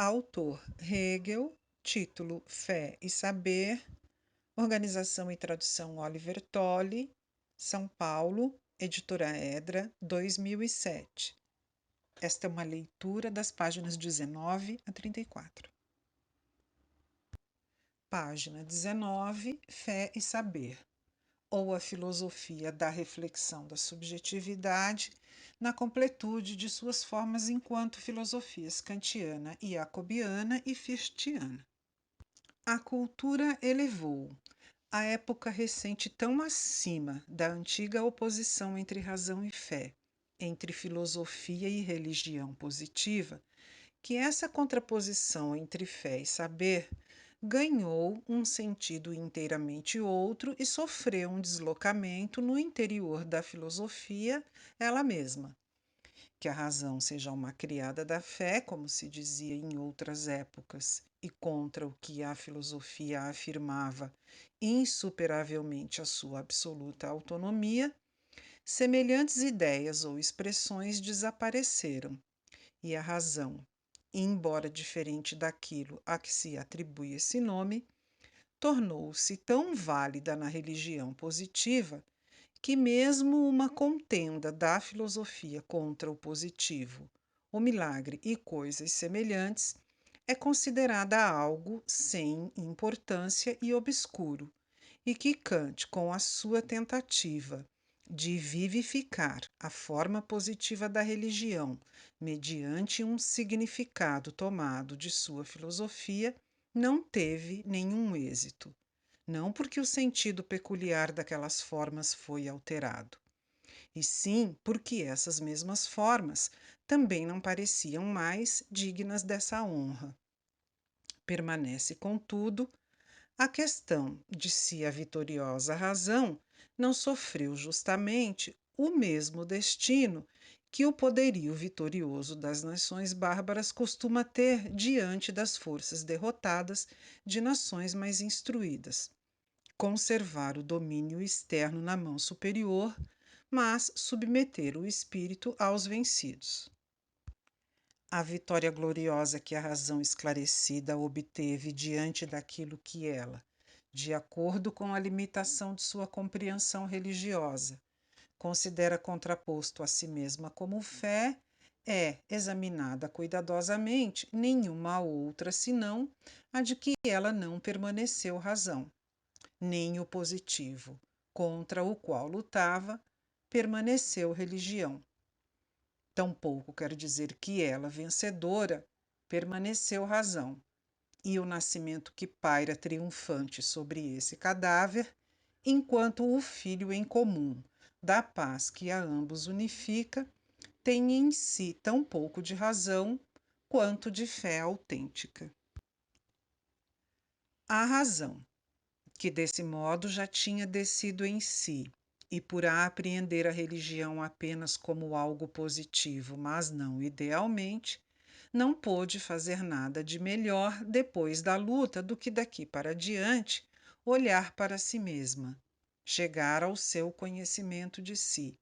Autor Hegel, título Fé e Saber, organização e tradução Oliver Tolle, São Paulo, Editora Edra, 2007. Esta é uma leitura das páginas 19 a 34. Página 19, Fé e Saber, ou a filosofia da reflexão da subjetividade na completude de suas formas enquanto filosofias kantiana, jacobiana e firstiana. A cultura elevou a época recente tão acima da antiga oposição entre razão e fé, entre filosofia e religião positiva, que essa contraposição entre fé e saber ganhou um sentido inteiramente outro e sofreu um deslocamento no interior da filosofia ela mesma. Que a razão seja uma criada da fé, como se dizia em outras épocas, e contra o que a filosofia afirmava insuperavelmente a sua absoluta autonomia, semelhantes ideias ou expressões desapareceram, e a razão, embora diferente daquilo a que se atribui esse nome, tornou-se tão válida na religião positiva que mesmo uma contenda da filosofia contra o positivo, o milagre e coisas semelhantes é considerada algo sem importância e obscuro, e que Kant, com a sua tentativa de vivificar a forma positiva da religião mediante um significado tomado de sua filosofia, não teve nenhum êxito. Não porque o sentido peculiar daquelas formas foi alterado, e sim porque essas mesmas formas também não pareciam mais dignas dessa honra. Permanece, contudo, a questão de se a vitoriosa razão não sofreu justamente o mesmo destino que o poderio vitorioso das nações bárbaras costuma ter diante das forças derrotadas de nações mais instruídas: conservar o domínio externo na mão superior, mas submeter o espírito aos vencidos. A vitória gloriosa que a razão esclarecida obteve diante daquilo que ela, de acordo com a limitação de sua compreensão religiosa, considera contraposto a si mesma como fé, é, examinada cuidadosamente, nenhuma outra senão a de que ela não permaneceu razão, nem o positivo, contra o qual lutava, permaneceu religião. Tampouco quer dizer que ela, vencedora, permaneceu razão, e o nascimento que paira triunfante sobre esse cadáver, enquanto o filho em comum da paz que a ambos unifica, tem em si tão pouco de razão quanto de fé autêntica. A razão, que desse modo já tinha descido em si, e por apreender a religião apenas como algo positivo, mas não idealmente, não pôde fazer nada de melhor depois da luta do que daqui para diante olhar para si mesma, chegar ao seu conhecimento de si,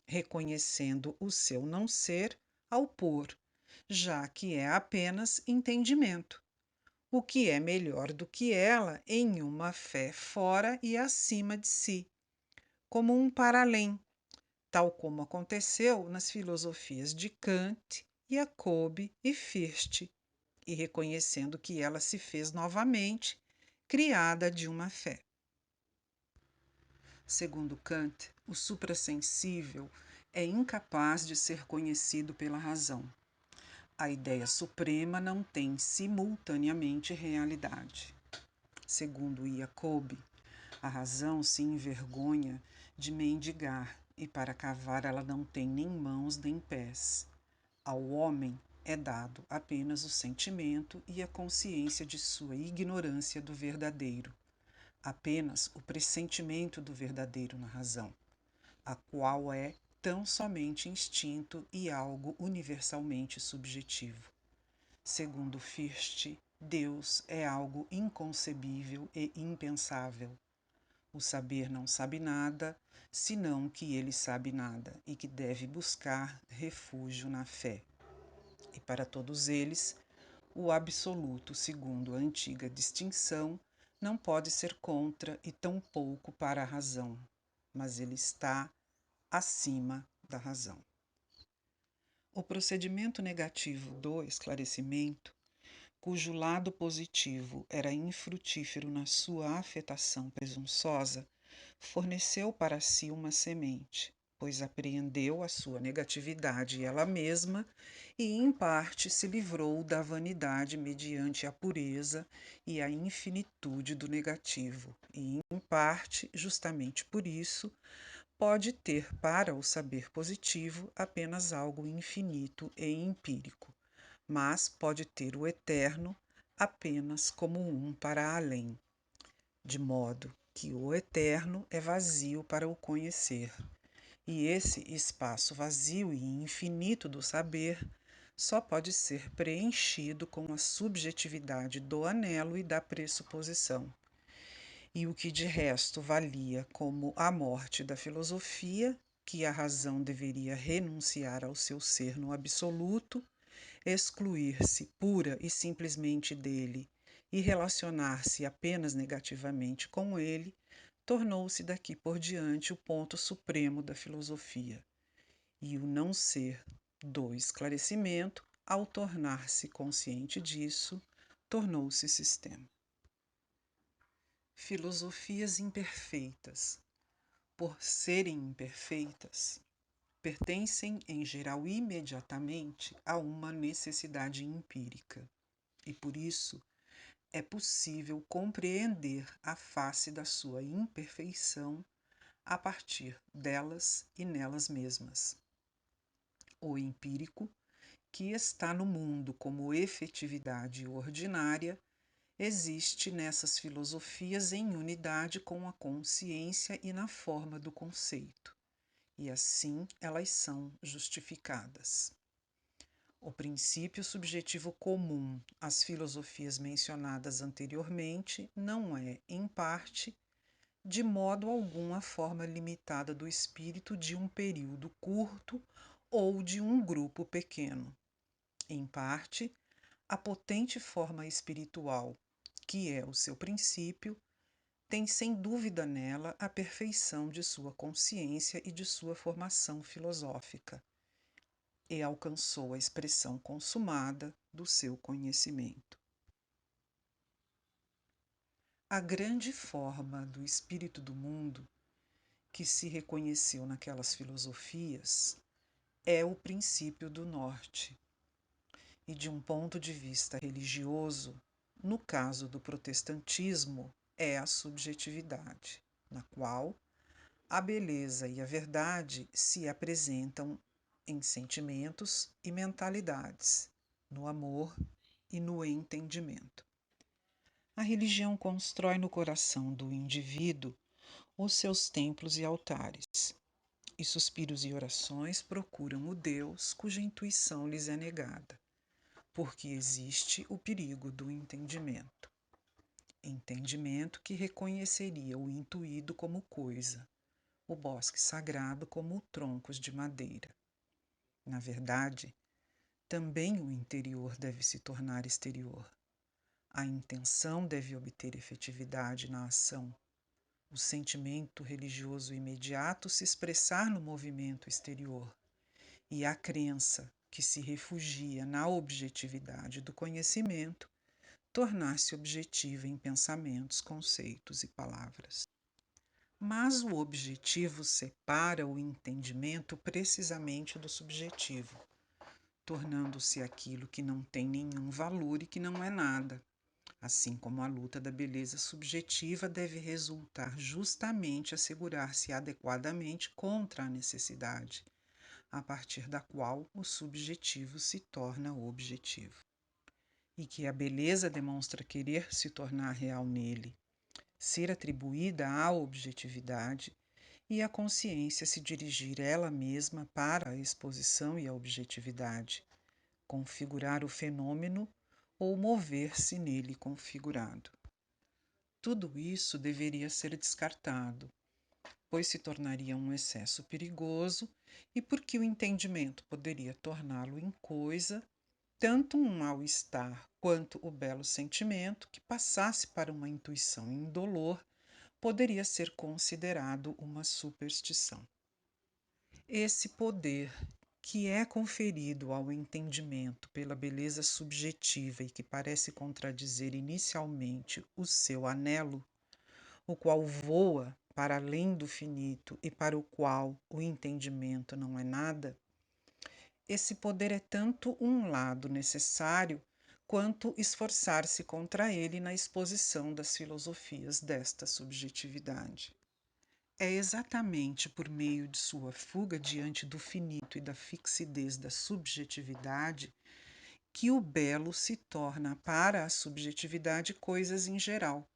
reconhecendo o seu não ser ao pôr, já que é apenas entendimento, o que é melhor do que ela em uma fé fora e acima de si, como um para-além, tal como aconteceu nas filosofias de Kant, Jacobi e Fichte, e reconhecendo que ela se fez novamente criada de uma fé. Segundo Kant, o suprassensível é incapaz de ser conhecido pela razão. A ideia suprema não tem simultaneamente realidade. Segundo Jacobi, a razão se envergonha de mendigar e para cavar ela não tem nem mãos nem pés. Ao homem é dado apenas o sentimento e a consciência de sua ignorância do verdadeiro, apenas o pressentimento do verdadeiro na razão, a qual é tão somente instinto e algo universalmente subjetivo. Segundo Fichte, Deus é algo inconcebível e impensável. O saber não sabe nada, senão que ele sabe nada e que deve buscar refúgio na fé. E para todos eles, O absoluto, segundo a antiga distinção, não pode ser contra e tampouco para a razão, mas ele está acima da razão. O procedimento negativo do esclarecimento, cujo lado positivo era infrutífero na sua afetação presunçosa, forneceu para si uma semente, pois apreendeu a sua negatividade ela mesma e, em parte, se livrou da vanidade mediante a pureza e a infinitude do negativo, e, em parte, justamente por isso, pode ter para o saber positivo apenas algo infinito e empírico, mas pode ter o eterno apenas como um para além, de modo que o eterno é vazio para o conhecer, e esse espaço vazio e infinito do saber só pode ser preenchido com a subjetividade do anelo e da pressuposição. E o que de resto valia como a morte da filosofia, que a razão deveria renunciar ao seu ser no absoluto, excluir-se pura e simplesmente dele e relacionar-se apenas negativamente com ele, tornou-se daqui por diante o ponto supremo da filosofia. E o não ser do esclarecimento, ao tornar-se consciente disso, tornou-se sistema. Filosofias imperfeitas, por serem imperfeitas, pertencem em geral imediatamente a uma necessidade empírica, e por isso é possível compreender a face da sua imperfeição a partir delas e nelas mesmas. O empírico, que está no mundo como efetividade ordinária, existe nessas filosofias em unidade com a consciência e na forma do conceito, e assim elas são justificadas. O princípio subjetivo comum às filosofias mencionadas anteriormente não é, em parte, de modo algum a forma limitada do espírito de um período curto ou de um grupo pequeno. Em parte, a potente forma espiritual, que é o seu princípio, tem sem dúvida nela a perfeição de sua consciência e de sua formação filosófica, e alcançou a expressão consumada do seu conhecimento. A grande forma do espírito do mundo que se reconheceu naquelas filosofias é o princípio do norte. E de um ponto de vista religioso, no caso do protestantismo, é a subjetividade, na qual a beleza e a verdade se apresentam em sentimentos e mentalidades, no amor e no entendimento. A religião constrói no coração do indivíduo os seus templos e altares, e suspiros e orações procuram o Deus cuja intuição lhes é negada, porque existe o perigo do entendimento. Entendimento que reconheceria o intuído como coisa, o bosque sagrado como troncos de madeira. Na verdade, também o interior deve se tornar exterior. A intenção deve obter efetividade na ação. O sentimento religioso imediato se expressar no movimento exterior. E a crença, que se refugia na objetividade do conhecimento, tornar-se objetiva em pensamentos, conceitos e palavras. Mas o objetivo separa o entendimento precisamente do subjetivo, tornando-se aquilo que não tem nenhum valor e que não é nada. Assim como a luta da beleza subjetiva deve resultar justamente assegurar-se adequadamente contra a necessidade, a partir da qual o subjetivo se torna objetivo. E que a beleza demonstra querer se tornar real nele, ser atribuída à objetividade e a consciência se dirigir ela mesma para a exposição e a objetividade, configurar o fenômeno ou mover-se nele configurado. Tudo isso deveria ser descartado, pois se tornaria um excesso perigoso e porque o entendimento poderia torná-lo em coisa tanto um mal-estar quanto o belo sentimento que passasse para uma intuição indolor poderia ser considerado uma superstição. Esse poder, que é conferido ao entendimento pela beleza subjetiva e que parece contradizer inicialmente o seu anelo, o qual voa para além do finito e para o qual o entendimento não é nada, esse poder é tanto um lado necessário quanto esforçar-se contra ele na exposição das filosofias desta subjetividade. É exatamente por meio de sua fuga diante do finito e da fixidez da subjetividade que o belo se torna para a subjetividade coisas em geral.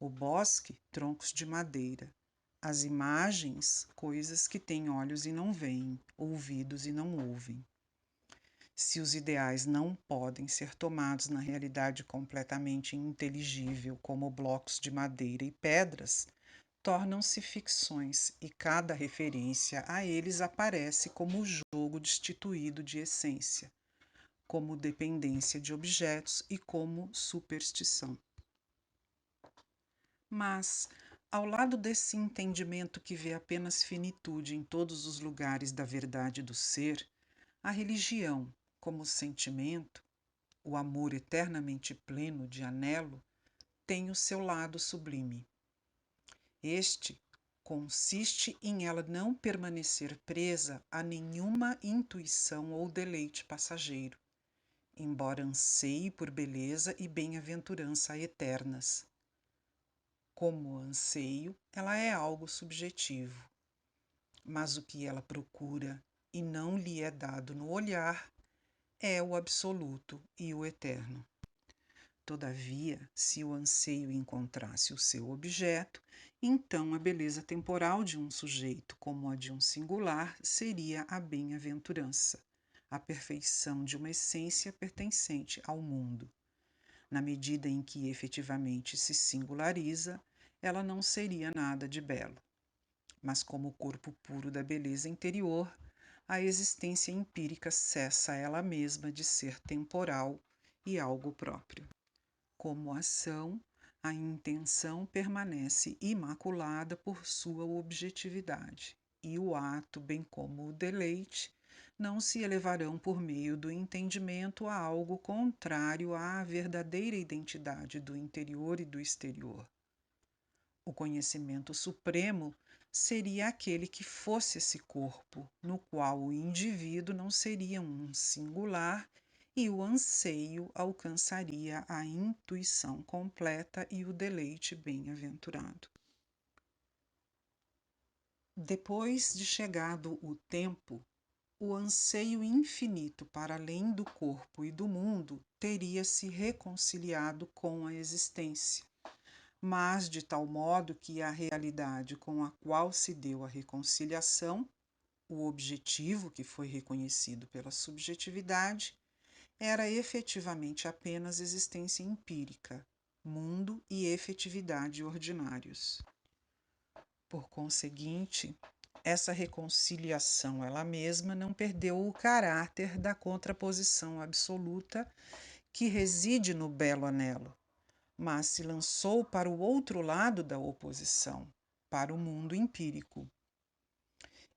O bosque, troncos de madeira. As imagens, coisas que têm olhos e não veem, ouvidos e não ouvem. Se os ideais não podem ser tomados na realidade completamente inteligível como blocos de madeira e pedras, tornam-se ficções e cada referência a eles aparece como jogo destituído de essência, como dependência de objetos e como superstição. Mas, ao lado desse entendimento que vê apenas finitude em todos os lugares da verdade do ser, a religião, como sentimento, o amor eternamente pleno de anelo, tem o seu lado sublime. Este consiste em ela não permanecer presa a nenhuma intuição ou deleite passageiro, embora anseie por beleza e bem-aventurança eternas. Como anseio, ela é algo subjetivo, mas o que ela procura e não lhe é dado no olhar é o absoluto e o eterno. Todavia, se o anseio encontrasse o seu objeto, então a beleza temporal de um sujeito, como a de um singular, seria a bem-aventurança, a perfeição de uma essência pertencente ao mundo. Na medida em que efetivamente se singulariza, ela não seria nada de belo. Mas como o corpo puro da beleza interior, a existência empírica cessa ela mesma de ser temporal e algo próprio. Como ação, a intenção permanece imaculada por sua objetividade, e o ato, bem como o deleite, não se elevarão por meio do entendimento a algo contrário à verdadeira identidade do interior e do exterior. O conhecimento supremo seria aquele que fosse esse corpo, no qual o indivíduo não seria um singular e o anseio alcançaria a intuição completa e o deleite bem-aventurado. Depois de chegado o tempo, o anseio infinito para além do corpo e do mundo teria se reconciliado com a existência, mas de tal modo que a realidade com a qual se deu a reconciliação, o objetivo que foi reconhecido pela subjetividade, era efetivamente apenas existência empírica, mundo e efetividade ordinários. Por conseguinte, essa reconciliação ela mesma não perdeu o caráter da contraposição absoluta que reside no belo anelo, mas se lançou para o outro lado da oposição, para o mundo empírico.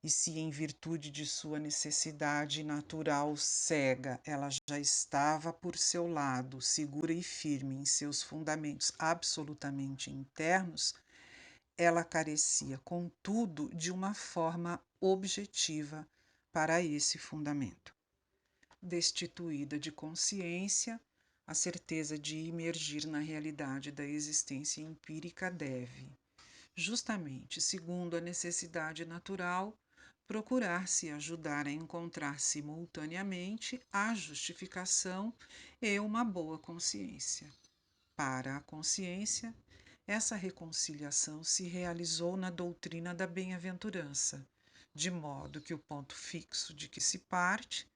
E se, em virtude de sua necessidade natural cega, ela já estava por seu lado, segura e firme em seus fundamentos absolutamente internos, ela carecia, contudo, de uma forma objetiva para esse fundamento. Destituída de consciência, a certeza de imergir na realidade da existência empírica deve, justamente segundo a necessidade natural, procurar se ajudar a encontrar simultaneamente a justificação e uma boa consciência. Para a consciência, essa reconciliação se realizou na doutrina da bem-aventurança, de modo que o ponto fixo de que se parte,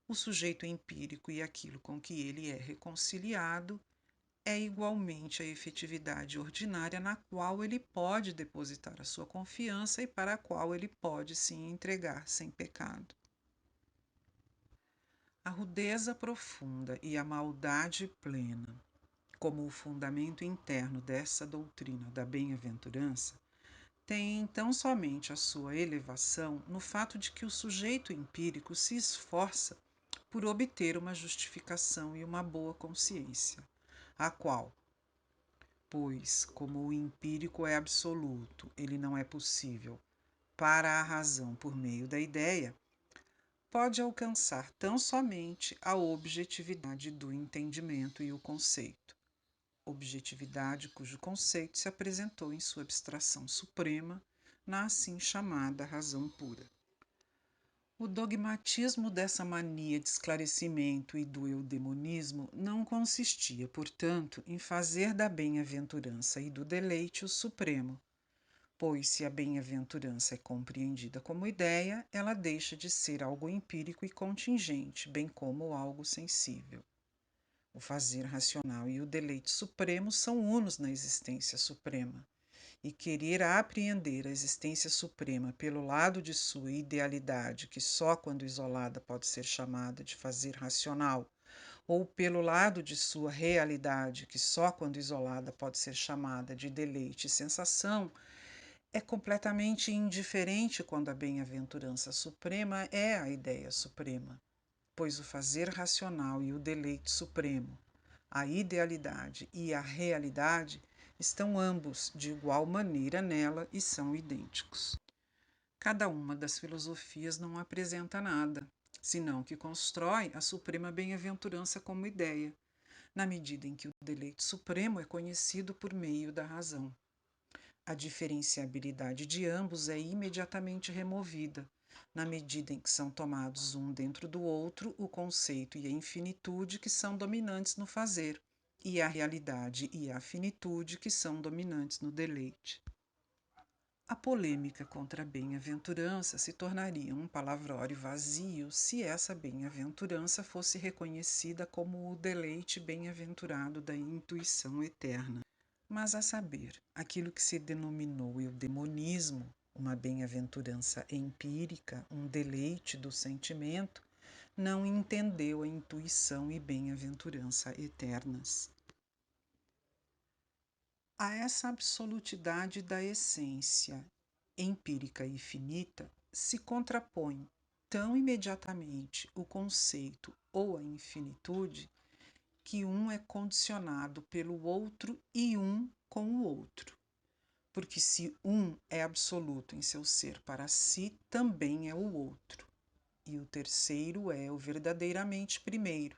o sujeito empírico e aquilo com que ele é reconciliado, é igualmente a efetividade ordinária na qual ele pode depositar a sua confiança e para a qual ele pode se entregar sem pecado. A rudeza profunda e a maldade plena, como o fundamento interno dessa doutrina da bem-aventurança, têm então somente a sua elevação no fato de que o sujeito empírico se esforça por obter uma justificação e uma boa consciência, a qual, pois, como o empírico é absoluto, ele não é possível para a razão por meio da ideia, pode alcançar tão somente a objetividade do entendimento e o conceito. Objetividade cujo conceito se apresentou em sua abstração suprema, na assim chamada razão pura. O dogmatismo dessa mania de esclarecimento e do eudemonismo não consistia, portanto, em fazer da bem-aventurança e do deleite o supremo, pois se a bem-aventurança é compreendida como ideia, ela deixa de ser algo empírico e contingente, bem como algo sensível. O fazer racional e o deleite supremo são unos na existência suprema, e querer apreender a existência suprema pelo lado de sua idealidade, que só quando isolada pode ser chamada de fazer racional, ou pelo lado de sua realidade, que só quando isolada pode ser chamada de deleite e sensação, é completamente indiferente quando a bem-aventurança suprema é a ideia suprema, pois o fazer racional e o deleite supremo, a idealidade e a realidade, estão ambos de igual maneira nela e são idênticos. Cada uma das filosofias não apresenta nada, senão que constrói a suprema bem-aventurança como ideia, na medida em que o deleite supremo é conhecido por meio da razão. A diferenciabilidade de ambos é imediatamente removida, na medida em que são tomados um dentro do outro o conceito e a infinitude que são dominantes no fazer, e a realidade e a finitude que são dominantes no deleite. A polêmica contra a bem-aventurança se tornaria um palavrório vazio se essa bem-aventurança fosse reconhecida como o deleite bem-aventurado da intuição eterna. Mas, a saber, aquilo que se denominou eudemonismo, uma bem-aventurança empírica, um deleite do sentimento, não entendeu a intuição e bem-aventurança eternas. A essa absolutidade da essência, empírica e finita, se contrapõe tão imediatamente o conceito ou a infinitude que um é condicionado pelo outro e um com o outro. Porque se um é absoluto em seu ser para si, também é o outro. E o terceiro é o verdadeiramente primeiro,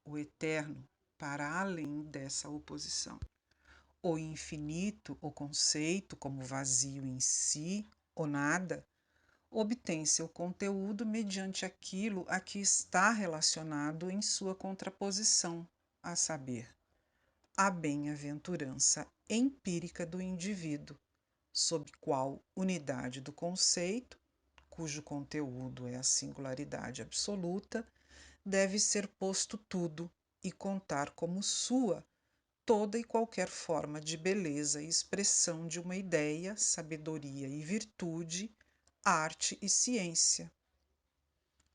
o eterno, para além dessa oposição. O infinito, o conceito como vazio em si, ou nada, obtém seu conteúdo mediante aquilo a que está relacionado em sua contraposição, a saber, a bem-aventurança empírica do indivíduo, sob qual unidade do conceito, cujo conteúdo é a singularidade absoluta, deve ser posto tudo e contar como sua toda e qualquer forma de beleza e expressão de uma ideia, sabedoria e virtude, arte e ciência.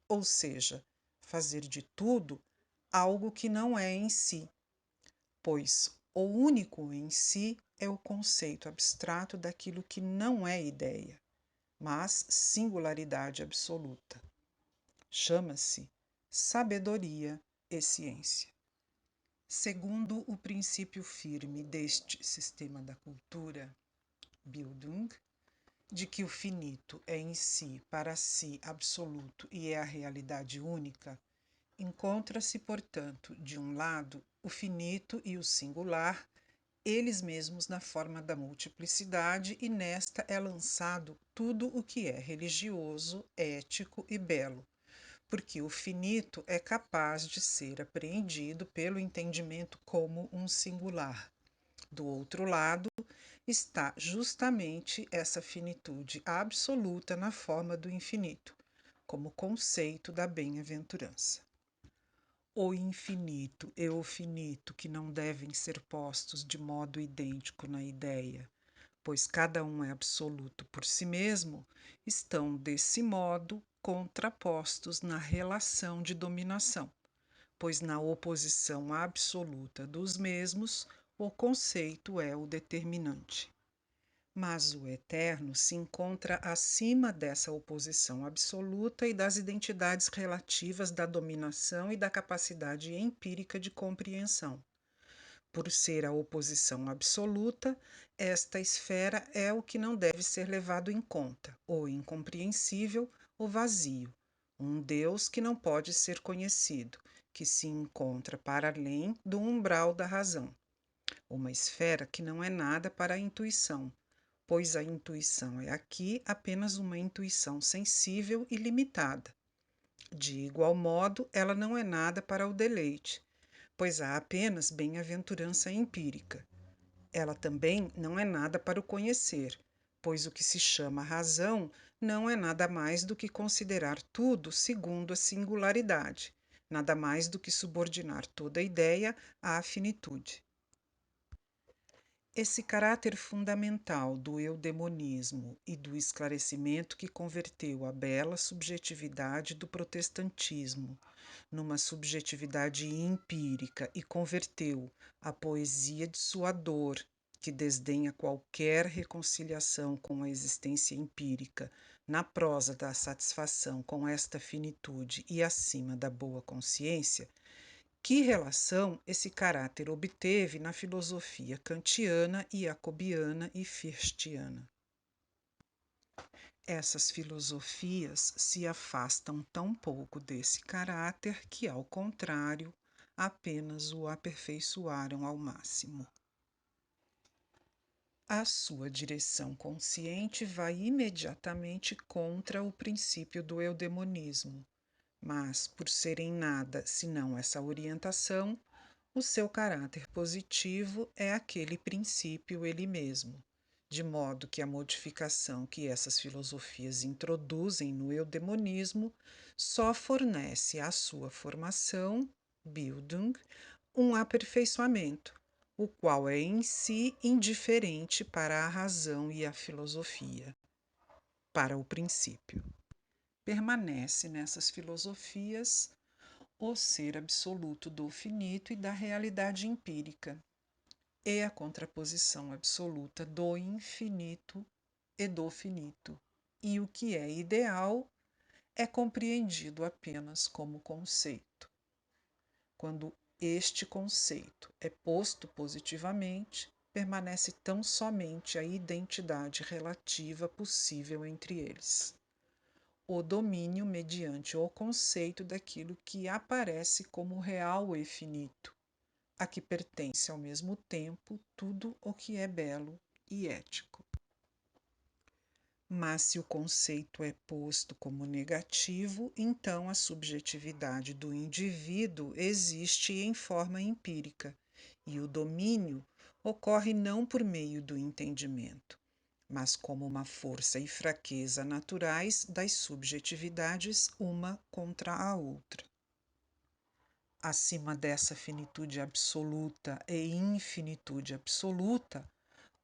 Ou seja, fazer de tudo algo que não é em si, pois o único em si é o conceito abstrato daquilo que não é ideia, mas singularidade absoluta. Chama-se sabedoria e ciência. Segundo o princípio firme deste sistema da cultura, Bildung, de que o finito é em si, para si, absoluto e é a realidade única, encontra-se, portanto, de um lado, o finito e o singular, eles mesmos na forma da multiplicidade, e nesta é lançado tudo o que é religioso, ético e belo, porque o finito é capaz de ser apreendido pelo entendimento como um singular. Do outro lado, está justamente essa finitude absoluta na forma do infinito, como conceito da bem-aventurança. O infinito e o finito, que não devem ser postos de modo idêntico na ideia, pois cada um é absoluto por si mesmo, estão, desse modo, contrapostos na relação de dominação, pois na oposição absoluta dos mesmos, o conceito é o determinante. Mas o eterno se encontra acima dessa oposição absoluta e das identidades relativas da dominação e da capacidade empírica de compreensão. Por ser a oposição absoluta, esta esfera é o que não deve ser levado em conta, o incompreensível, o vazio, um Deus que não pode ser conhecido, que se encontra para além do umbral da razão, uma esfera que não é nada para a intuição, pois a intuição é aqui apenas uma intuição sensível e limitada. De igual modo, ela não é nada para o deleite, pois há apenas bem-aventurança empírica. Ela também não é nada para o conhecer, pois o que se chama razão não é nada mais do que considerar tudo segundo a singularidade, nada mais do que subordinar toda ideia à finitude. Esse caráter fundamental do eudemonismo e do esclarecimento que converteu a bela subjetividade do protestantismo numa subjetividade empírica e converteu a poesia de sua dor, que desdenha qualquer reconciliação com a existência empírica, na prosa da satisfação com esta finitude e acima da boa consciência, que relação esse caráter obteve na filosofia kantiana, jacobiana e firstiana? Essas filosofias se afastam tão pouco desse caráter que, ao contrário, apenas o aperfeiçoaram ao máximo. A sua direção consciente vai imediatamente contra o princípio do eudemonismo, mas, por ser em nada senão essa orientação, o seu caráter positivo é aquele princípio ele mesmo, de modo que a modificação que essas filosofias introduzem no eudemonismo só fornece à sua formação, Bildung, um aperfeiçoamento, o qual é em si indiferente para a razão e a filosofia, para o princípio. Permanece nessas filosofias o ser absoluto do finito e da realidade empírica, e a contraposição absoluta do infinito e do finito. E o que é ideal é compreendido apenas como conceito. Quando este conceito é posto positivamente, permanece tão somente a identidade relativa possível entre eles, o domínio mediante o conceito daquilo que aparece como real e finito, a que pertence ao mesmo tempo tudo o que é belo e ético. Mas se o conceito é posto como negativo, então a subjetividade do indivíduo existe em forma empírica, e o domínio ocorre não por meio do entendimento, mas como uma força e fraqueza naturais das subjetividades uma contra a outra. Acima dessa finitude absoluta e infinitude absoluta,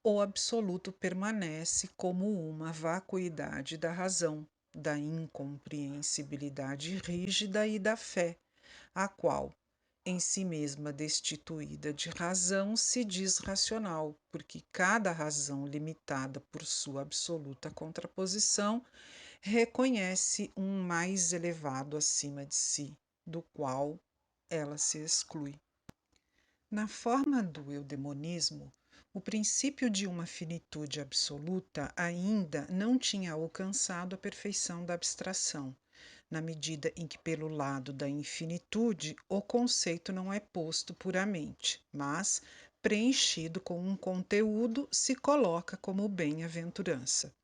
o absoluto permanece como uma vacuidade da razão, da incompreensibilidade rígida e da fé, a qual, em si mesma destituída de razão, se diz racional, porque cada razão limitada por sua absoluta contraposição reconhece um mais elevado acima de si, do qual ela se exclui. Na forma do eudemonismo, o princípio de uma finitude absoluta ainda não tinha alcançado a perfeição da abstração, na medida em que, pelo lado da infinitude, o conceito não é posto puramente, mas, preenchido com um conteúdo, se coloca como bem-aventurança.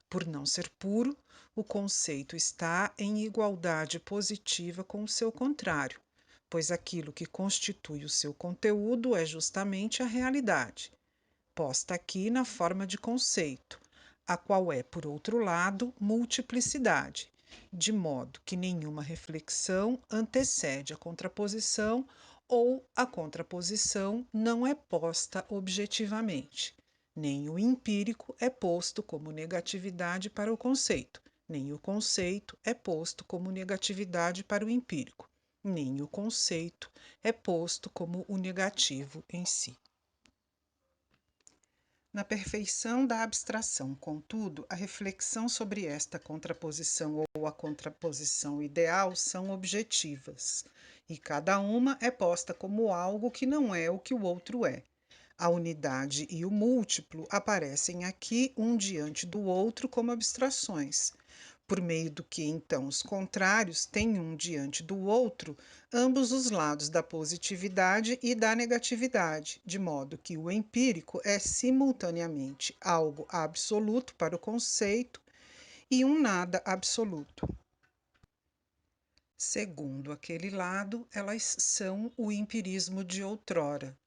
Por não ser puro, o conceito está em igualdade positiva com o seu contrário, pois aquilo que constitui o seu conteúdo é justamente a realidade, posta aqui na forma de conceito, a qual é, por outro lado, multiplicidade, de modo que nenhuma reflexão antecede a contraposição ou a contraposição não é posta objetivamente, Nem o empírico é posto como negatividade para o conceito, nem o conceito é posto como negatividade para o empírico, nem o conceito é posto como o negativo em si. Na perfeição da abstração, contudo, a reflexão sobre esta contraposição ou a contraposição ideal são objetivas, e cada uma é posta como algo que não é o que o outro é. A unidade e o múltiplo aparecem aqui um diante do outro como abstrações, por meio do que então os contrários têm um diante do outro ambos os lados da positividade e da negatividade, de modo que o empírico é simultaneamente algo absoluto para o conceito e um nada absoluto. Segundo aquele lado, elas são o empirismo de outrora,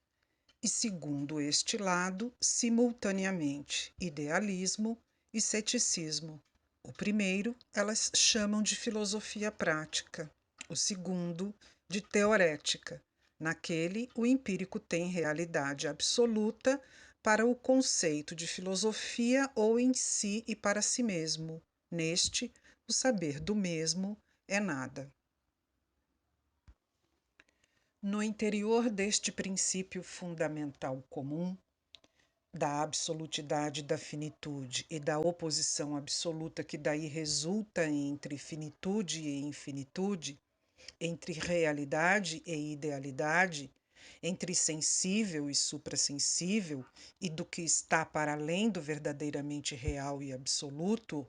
e segundo este lado, simultaneamente, idealismo e ceticismo. O primeiro elas chamam de filosofia prática, o segundo de teorética. Naquele, o empírico tem realidade absoluta para o conceito de filosofia ou em si e para si mesmo. Neste, o saber do mesmo é nada. No interior deste princípio fundamental comum, da absolutidade da finitude e da oposição absoluta que daí resulta entre finitude e infinitude, entre realidade e idealidade, entre sensível e suprassensível, e do que está para além do verdadeiramente real e absoluto,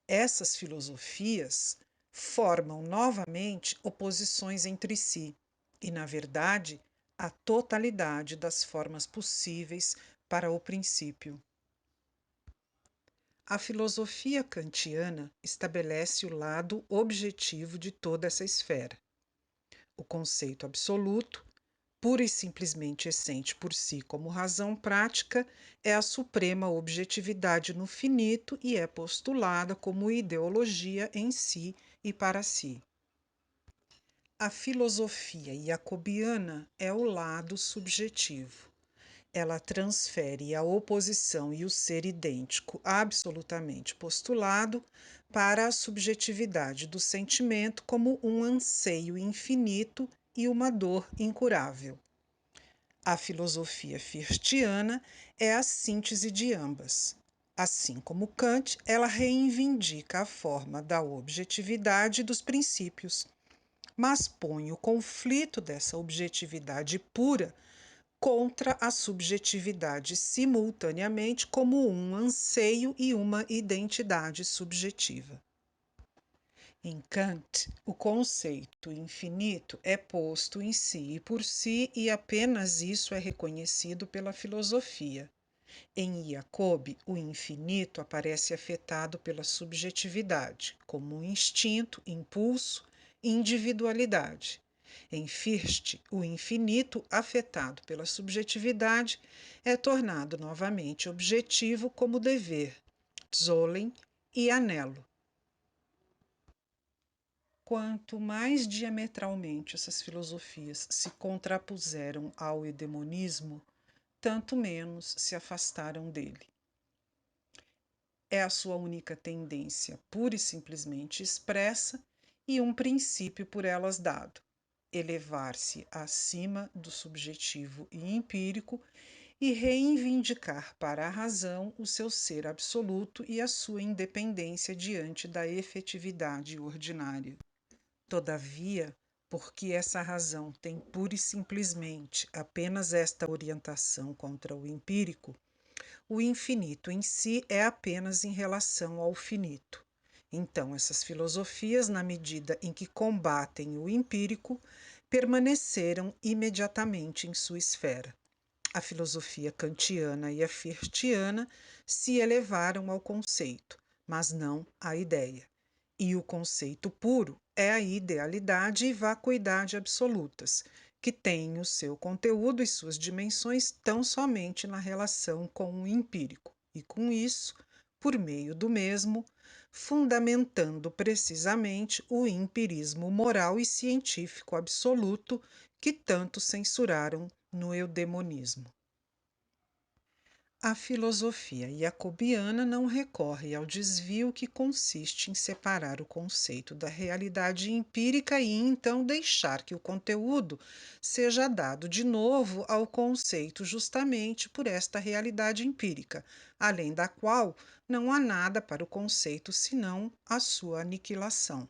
essas filosofias formam novamente oposições entre si e, na verdade, a totalidade das formas possíveis para o princípio. A filosofia kantiana estabelece o lado objetivo de toda essa esfera. O conceito absoluto, pura e simplesmente essente por si como razão prática, é a suprema objetividade no finito e é postulada como ideologia em si e para si. A filosofia jacobiana é o lado subjetivo. Ela transfere a oposição e o ser idêntico absolutamente postulado para a subjetividade do sentimento como um anseio infinito e uma dor incurável. A filosofia firtiana é a síntese de ambas. Assim como Kant, ela reivindica a forma da objetividade dos princípios, mas põe o conflito dessa objetividade pura contra a subjetividade simultaneamente como um anseio e uma identidade subjetiva. Em Kant, o conceito infinito é posto em si e por si, e apenas isso é reconhecido pela filosofia. Em Jacobi, o infinito aparece afetado pela subjetividade, como um instinto, impulso e individualidade. Em Fichte, o infinito, afetado pela subjetividade, é tornado novamente objetivo como dever, Zollen e anelo. Quanto mais diametralmente essas filosofias se contrapuseram ao eudemonismo, tanto menos se afastaram dele. É a sua única tendência pura e simplesmente expressa e um princípio por elas dado: elevar-se acima do subjetivo e empírico e reivindicar para a razão o seu ser absoluto e a sua independência diante da efetividade ordinária. Todavia, porque essa razão tem pura e simplesmente apenas esta orientação contra o empírico, o infinito em si é apenas em relação ao finito. Então, essas filosofias, na medida em que combatem o empírico, permaneceram imediatamente em sua esfera. A filosofia kantiana e a firtiana se elevaram ao conceito, mas não à ideia. E o conceito puro é a idealidade e vacuidade absolutas, que têm o seu conteúdo e suas dimensões tão somente na relação com o empírico, e com isso, por meio do mesmo, fundamentando precisamente o empirismo moral e científico absoluto que tanto censuraram no eudemonismo. A filosofia jacobiana não recorre ao desvio que consiste em separar o conceito da realidade empírica e então deixar que o conteúdo seja dado de novo ao conceito justamente por esta realidade empírica, além da qual não há nada para o conceito senão a sua aniquilação.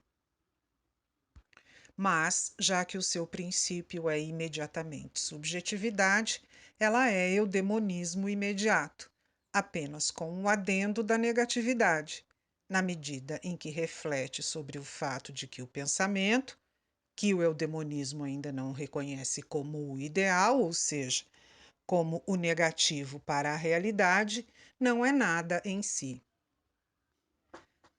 Mas, já que o seu princípio é imediatamente subjetividade, ela é eudemonismo imediato, apenas com o adendo da negatividade, na medida em que reflete sobre o fato de que o pensamento, que o eudemonismo ainda não reconhece como o ideal, ou seja, como o negativo para a realidade, não é nada em si.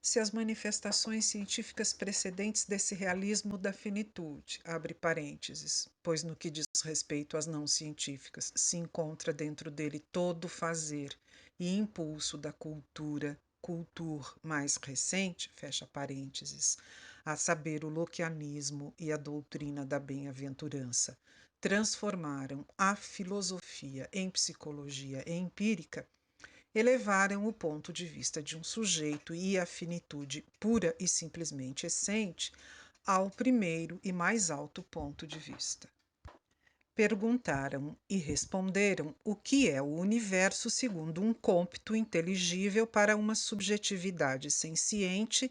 Se as manifestações científicas precedentes desse realismo da finitude, abre parênteses, pois no que diz respeito às não científicas, se encontra dentro dele todo o fazer e impulso da cultura mais recente, fecha parênteses, a saber, o locianismo e a doutrina da bem-aventurança, transformaram a filosofia em psicologia empírica, elevaram o ponto de vista de um sujeito e a finitude pura e simplesmente essente ao primeiro e mais alto ponto de vista. Perguntaram e responderam o que é o universo segundo um cômpito inteligível para uma subjetividade senciente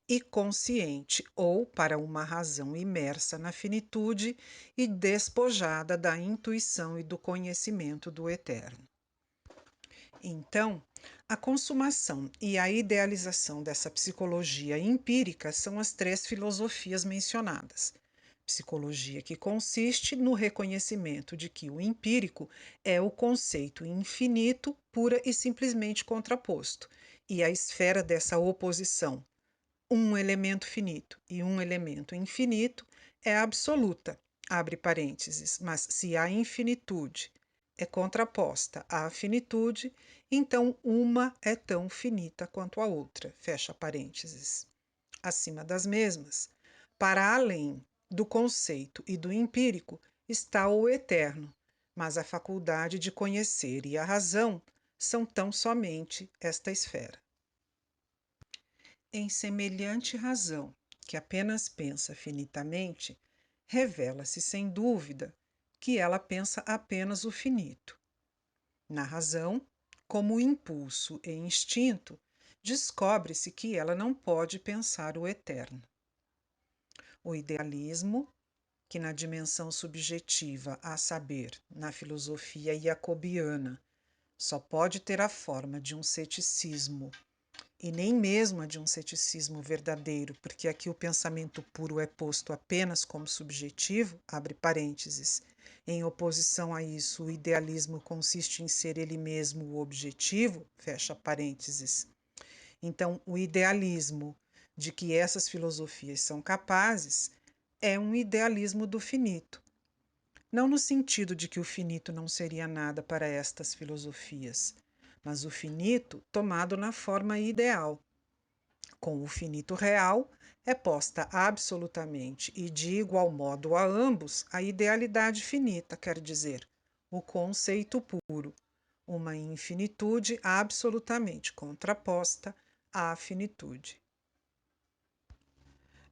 e consciente, ou para uma razão imersa na finitude e despojada da intuição e do conhecimento do eterno. Então, a consumação e a idealização dessa psicologia empírica são as três filosofias mencionadas. Psicologia que consiste no reconhecimento de que o empírico é o conceito infinito, pura e simplesmente contraposto, e a esfera dessa oposição, um elemento finito e um elemento infinito, é absoluta, abre parênteses, mas se a infinitude é contraposta à finitude, então uma é tão finita quanto a outra, fecha parênteses. Acima das mesmas, para além do conceito e do empírico, está o eterno, mas a faculdade de conhecer e a razão são tão somente esta esfera. Em semelhante razão, que apenas pensa finitamente, revela-se sem dúvida que ela pensa apenas o finito. Na razão, como impulso e instinto, descobre-se que ela não pode pensar o eterno. O idealismo, que na dimensão subjetiva, a saber, na filosofia jacobiana, só pode ter a forma de um ceticismo, e nem mesmo a de um ceticismo verdadeiro, porque aqui o pensamento puro é posto apenas como subjetivo, abre parênteses. Em oposição a isso, o idealismo consiste em ser ele mesmo o objetivo, fecha parênteses. Então, o idealismo de que essas filosofias são capazes é um idealismo do finito. Não no sentido de que o finito não seria nada para estas filosofias, mas o finito tomado na forma ideal. Com o finito real, é posta absolutamente e de igual modo a ambos a idealidade finita, quer dizer, o conceito puro, uma infinitude absolutamente contraposta à finitude.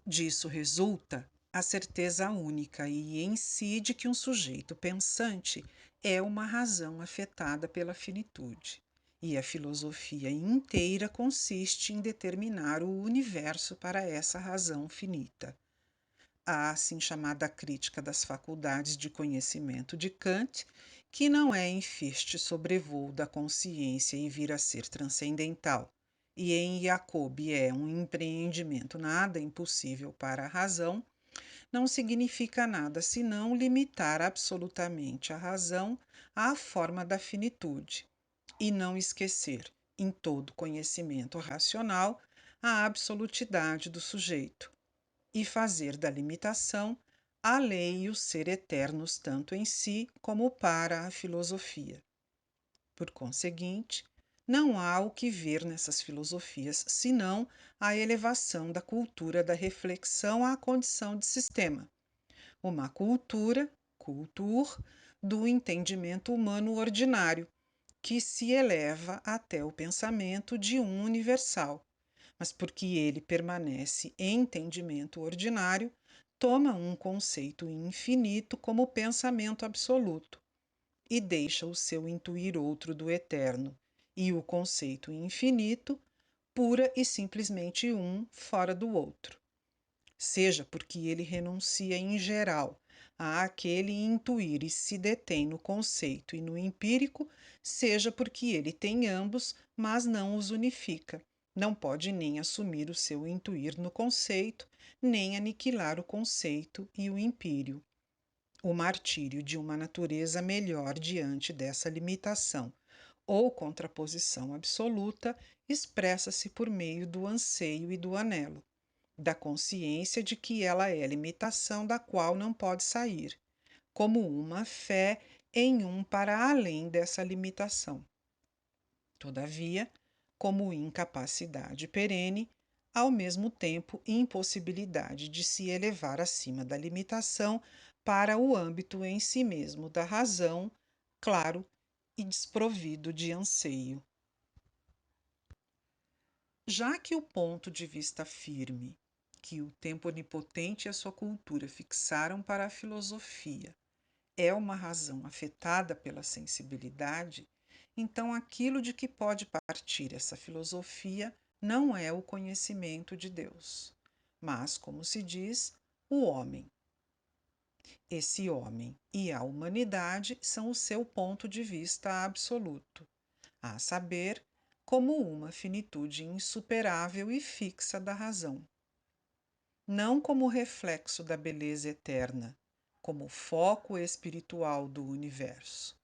Disso resulta a certeza única e em si de que um sujeito pensante é uma razão afetada pela finitude. E a filosofia inteira consiste em determinar o universo para essa razão finita. A assim chamada crítica das faculdades de conhecimento de Kant, que não é em firste sobrevoo da consciência e vir a ser transcendental, e em Jacobi é um empreendimento nada impossível para a razão, não significa nada senão limitar absolutamente a razão à forma da finitude e não esquecer, em todo conhecimento racional, a absolutidade do sujeito e fazer da limitação a lei e o ser eternos tanto em si como para a filosofia. Por conseguinte, não há o que ver nessas filosofias senão a elevação da cultura da reflexão à condição de sistema, uma cultura, cultur, do entendimento humano ordinário, que se eleva até o pensamento de um universal, mas porque ele permanece em entendimento ordinário, toma um conceito infinito como pensamento absoluto e deixa o seu intuir outro do eterno, e o conceito infinito, pura e simplesmente um fora do outro. Seja porque ele renuncia em geral àquele intuir e se detém no conceito e no empírico, seja porque ele tem ambos, mas não os unifica. Não pode nem assumir o seu intuir no conceito, nem aniquilar o conceito e o empírio. O martírio de uma natureza melhor diante dessa limitação ou contraposição absoluta expressa-se por meio do anseio e do anelo, da consciência de que ela é limitação da qual não pode sair, como uma fé em um para além dessa limitação. Todavia, como incapacidade perene, ao mesmo tempo impossibilidade de se elevar acima da limitação para o âmbito em si mesmo da razão, claro e desprovido de anseio. Já que o ponto de vista firme que o tempo onipotente e a sua cultura fixaram para a filosofia é uma razão afetada pela sensibilidade, então aquilo de que pode partir essa filosofia não é o conhecimento de Deus, mas, como se diz, o homem. Esse homem e a humanidade são o seu ponto de vista absoluto, a saber, como uma finitude insuperável e fixa da razão. Não como reflexo da beleza eterna, como foco espiritual do universo,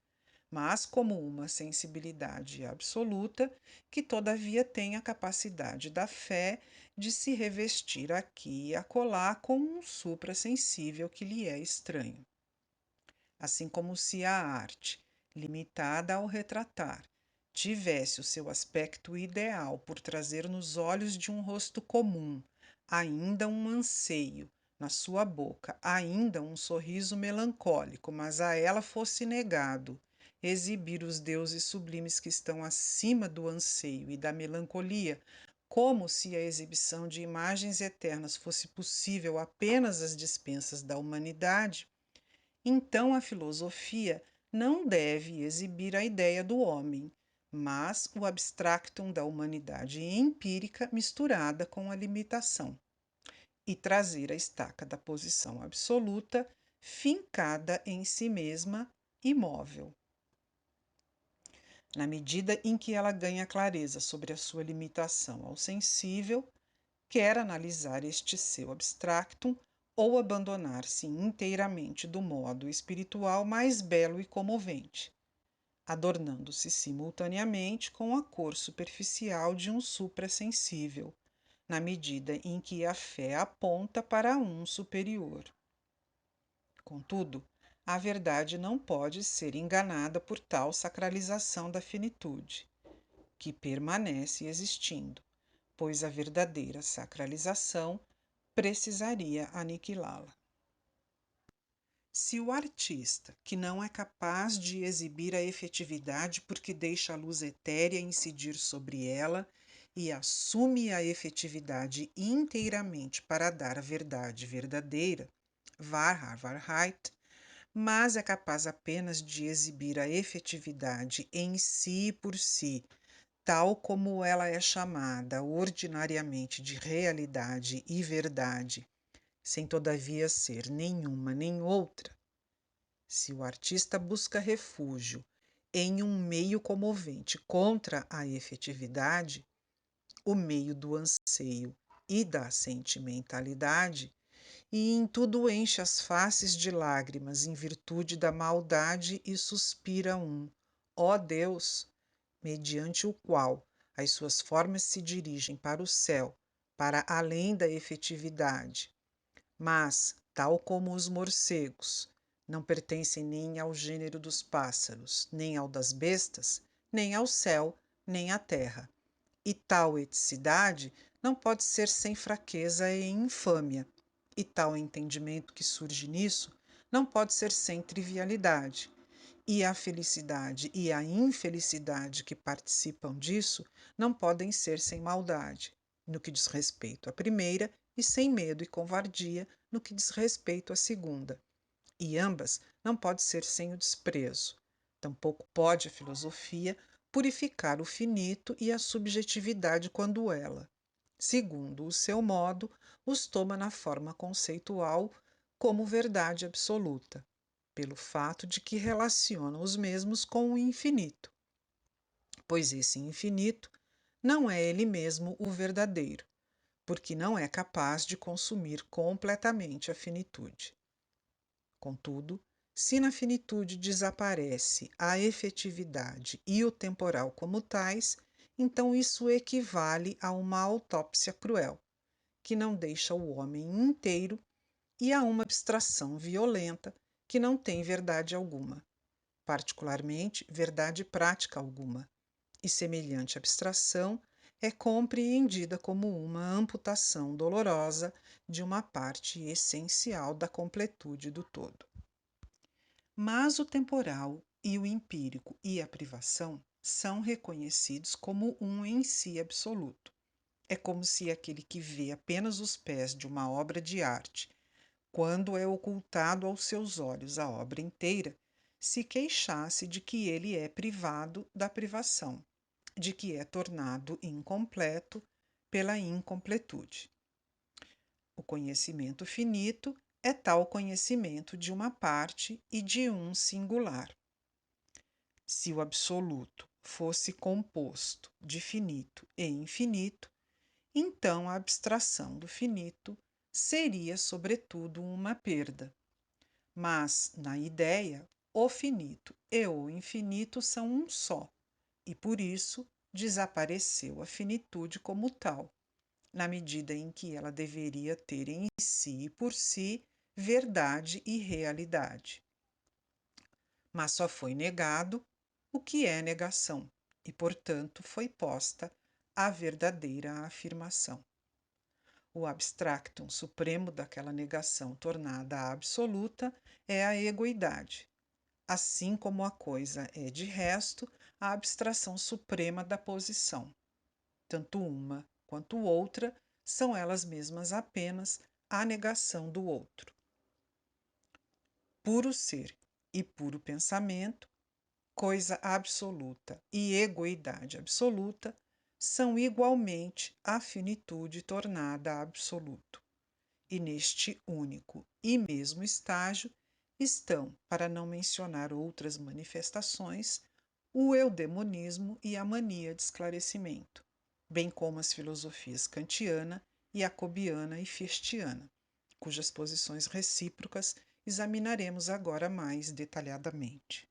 mas como uma sensibilidade absoluta que, todavia, tem a capacidade da fé de se revestir aqui e acolá com um suprassensível que lhe é estranho. Assim como se a arte, limitada ao retratar, tivesse o seu aspecto ideal por trazer nos olhos de um rosto comum ainda um anseio, na sua boca ainda um sorriso melancólico, mas a ela fosse negado exibir os deuses sublimes que estão acima do anseio e da melancolia, como se a exibição de imagens eternas fosse possível apenas às dispensas da humanidade, então a filosofia não deve exibir a ideia do homem, mas o abstractum da humanidade empírica misturada com a limitação, e trazer a estaca da posição absoluta fincada em si mesma, imóvel. Na medida em que ela ganha clareza sobre a sua limitação ao sensível, quer analisar este seu abstractum ou abandonar-se inteiramente do modo espiritual mais belo e comovente, adornando-se simultaneamente com a cor superficial de um suprassensível, na medida em que a fé aponta para um superior. Contudo, a verdade não pode ser enganada por tal sacralização da finitude, que permanece existindo, pois a verdadeira sacralização precisaria aniquilá-la. Se o artista, que não é capaz de exibir a efetividade porque deixa a luz etérea incidir sobre ela e assume a efetividade inteiramente para dar a verdade verdadeira, Wahrheit, mas é capaz apenas de exibir a efetividade em si e por si, tal como ela é chamada ordinariamente de realidade e verdade, sem todavia ser nenhuma nem outra. Se o artista busca refúgio em um meio comovente contra a efetividade, o meio do anseio e da sentimentalidade, e em tudo enche as faces de lágrimas em virtude da maldade e suspira ó Deus, mediante o qual as suas formas se dirigem para o céu, para além da efetividade. Mas, tal como os morcegos, não pertencem nem ao gênero dos pássaros, nem ao das bestas, nem ao céu, nem à terra. E tal eticidade não pode ser sem fraqueza e infâmia, e tal entendimento que surge nisso não pode ser sem trivialidade. e a felicidade e a infelicidade que participam disso não podem ser sem maldade, no que diz respeito à primeira, e sem medo e covardia, no que diz respeito à segunda. E ambas não podem ser sem o desprezo. Tampouco pode a filosofia purificar o finito e a subjetividade quando ela, segundo o seu modo, os toma na forma conceitual como verdade absoluta, pelo fato de que relaciona os mesmos com o infinito, pois esse infinito não é ele mesmo o verdadeiro, porque não é capaz de consumir completamente a finitude. Contudo, se na finitude desaparece a efetividade e o temporal como tais, então isso equivale a uma autópsia cruel, que não deixa o homem inteiro, e a uma abstração violenta que não tem verdade alguma, particularmente verdade prática alguma, e semelhante abstração é compreendida como uma amputação dolorosa de uma parte essencial da completude do todo. Mas o temporal e o empírico e a privação são reconhecidos como um em si absoluto. É como se aquele que vê apenas os pés de uma obra de arte, quando é ocultado aos seus olhos a obra inteira, se queixasse de que ele é privado da privação, de que é tornado incompleto pela incompletude. O conhecimento finito é tal conhecimento de uma parte e de um singular. Se o absoluto fosse composto de finito e infinito, então a abstração do finito seria, sobretudo, uma perda. Mas, na ideia, o finito e o infinito são um só, e por isso desapareceu a finitude como tal, na medida em que ela deveria ter em si e por si verdade e realidade. Mas só foi negado o que é negação, e, portanto, foi posta a verdadeira afirmação. O abstractum supremo daquela negação tornada absoluta é a egoidade, assim como a coisa é, de resto, a abstração suprema da posição. Tanto uma quanto outra são elas mesmas apenas a negação do outro. Puro ser e puro pensamento, coisa absoluta e egoidade absoluta, são igualmente a finitude tornada absoluto. E neste único e mesmo estágio estão, para não mencionar outras manifestações, o eudemonismo e a mania de esclarecimento, bem como as filosofias kantiana, jacobiana e firstiana, cujas posições recíprocas examinaremos agora mais detalhadamente.